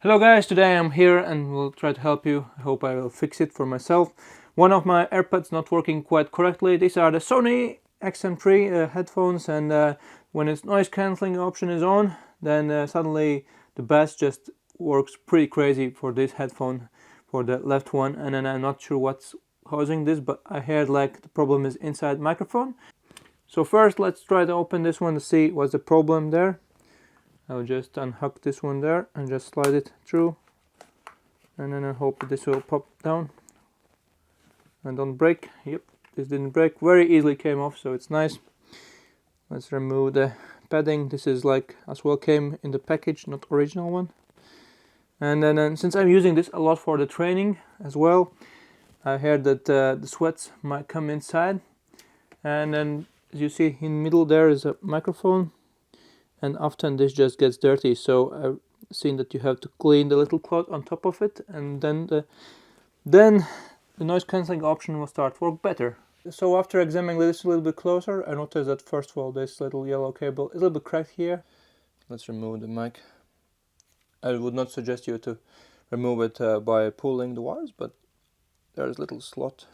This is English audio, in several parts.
Hello guys, today I'm here and will try to help you. I hope I will fix it for myself. One of my AirPods not working quite correctly. These are the Sony XM3 headphones, and when its noise cancelling option is on, then suddenly the bass just works pretty crazy for this headphone, for the left one, and then I'm not sure what's causing this, but I heard like the problem is inside microphone. So first let's try to open this one to see what's the problem there. I'll just unhook this one there and just slide it through, and then I hope this will pop down and don't break. Yep, this didn't break, very easily came off, so it's nice. Let's remove the padding. This is like as well came in the package, not original one. And then since I'm using this a lot for the training as well, I heard that the sweats might come inside, and then as you see in the middle there is a microphone, and often this just gets dirty, so I've seen that you have to clean the little cloth on top of it, and then the noise cancelling option will start to work better. So after examining this a little bit closer, I noticed that first of all this little yellow cable is a little bit cracked here. Let's remove the mic. I would not suggest you to remove it by pulling the wires, but there's a little slot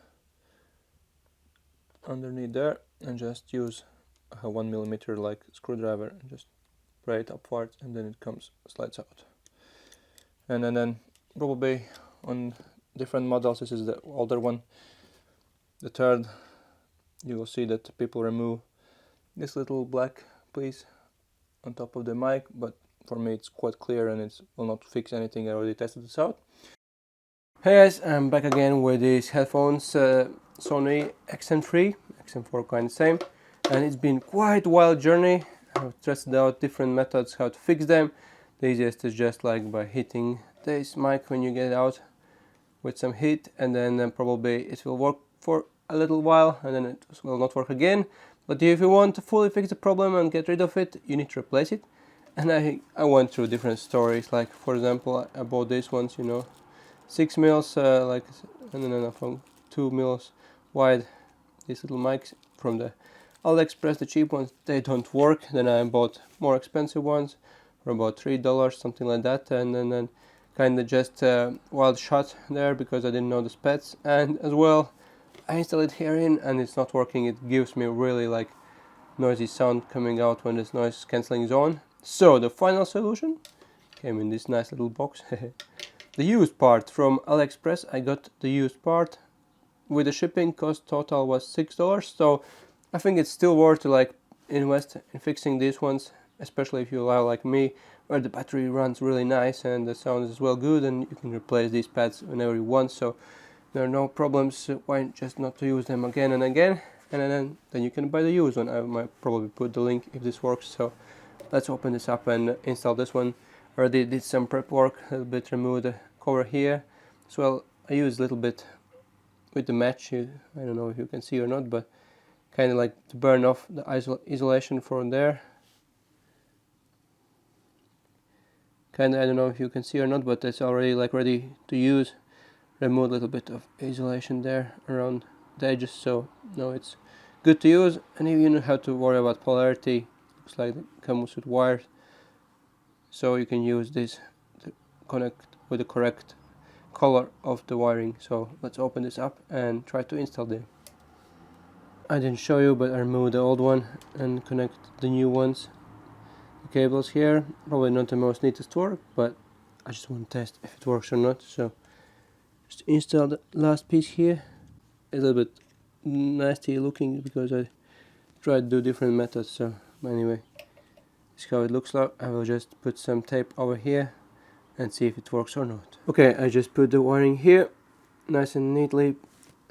underneath there, and just use a 1mm like screwdriver and just pry it upwards, and then it slides out. And then probably on different models, this is the older one, the third, you will see that people remove this little black piece on top of the mic, but for me it's quite clear and it will not fix anything. I already tested this out. Hey guys, I'm back again with these headphones, Sony XM3, XM4 kind of same, and it's been quite a wild journey. I've tested out different methods how to fix them. The easiest is just like by hitting this mic when you get it out with some heat, and then probably it will work for a little while and then it will not work again. But if you want to fully fix the problem and get rid of it, you need to replace it. And I went through different stories, like for example I bought these ones, you know, 6 mils like, and then from 2 mils wide, these little mics from the Aliexpress, the cheap ones, they don't work. Then I bought more expensive ones for about $3, something like that, and then kind of just wild shot there because I didn't know the specs. And as well, I installed it here in and it's not working. It gives me really like noisy sound coming out when this noise cancelling is on. So the final solution came in this nice little box. The used part from Aliexpress. I got the used part with the shipping cost total was $6, so I think it's still worth to like invest in fixing these ones, especially if you are like me, where the battery runs really nice and the sound is well good, and you can replace these pads whenever you want, so there are no problems. Why just not to use them again and again, and then you can buy the used one. I might probably put the link if this works. So let's open this up and install this one. Already did some prep work, a little bit, remove the cover here as well. I used a little bit with the match, I don't know if you can see or not, but kind of like to burn off the isolation from there. Kind of, I don't know if you can see or not, but it's already like ready to use. Remove a little bit of isolation there around the edges, so now it's good to use. And you don't have to worry about polarity. Looks like it comes with wires, so you can use this to connect with the correct color of the wiring. So let's open this up and try to install them. I didn't show you, but I removed the old one and connect the new ones. The cables here, probably not the most neatest work, but I just want to test if it works or not. So just install the last piece here. A little bit nasty looking because I tried to do different methods, so anyway, this is how it looks like. I will just put some tape over here and see if it works or not. Okay, I just put the wiring here nice and neatly,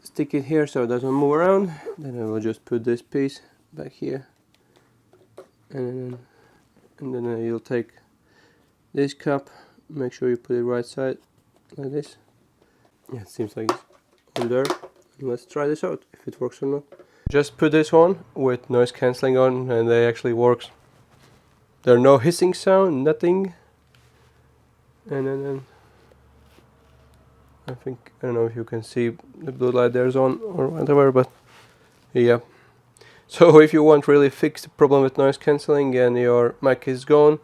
stick it here so it doesn't move around. Then I will just put this piece back here, and then you'll take this cup, make sure you put it right side like this. Yeah, it seems like it's on there. Let's try this out if it works or not. Just put this on with noise cancelling on and it actually works. There are no hissing sound, nothing. And then I don't know if you can see the blue light there's on or whatever, but yeah. So if you want really fix the problem with noise cancelling and your mic is gone,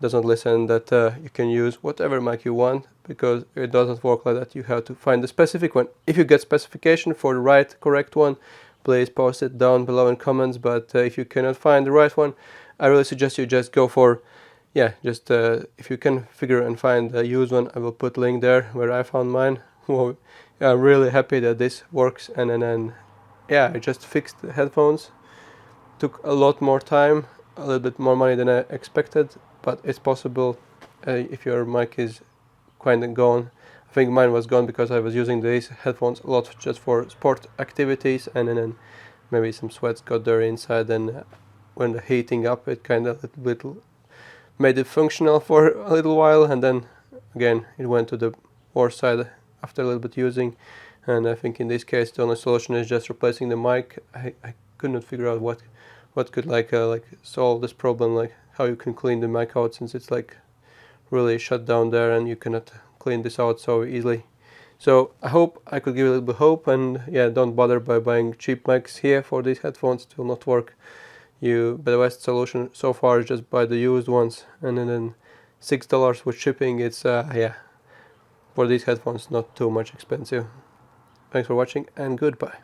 doesn't listen, that you can use whatever mic you want, because it doesn't work like that. You have to find the specific one. If you get specification for the right correct one, please post it down below in comments. But if you cannot find the right one, I really suggest you just go for, just if you can figure and find a used one, I will put link there where I found mine. Well, I'm really happy that this works. And then I just fixed the headphones. Took a lot more time, a little bit more money than I expected, but it's possible if your mic is kind of gone. I think mine was gone because I was using these headphones a lot just for sport activities, and then maybe some sweats got there inside, and when the heating up, it kind of made it functional for a little while, and then again it went to the worse side after a little bit using. And I think in this case the only solution is just replacing the mic. I could not figure out what could like solve this problem, like how you can clean the mic out, since it's like really shut down there and you cannot clean this out so easily. So I hope I could give a little bit of hope, and don't bother by buying cheap mics here for these headphones. It will not work. But the best solution so far is just buy the used ones, and then $6 with shipping. It's for these headphones not too much expensive. Thanks for watching, and goodbye.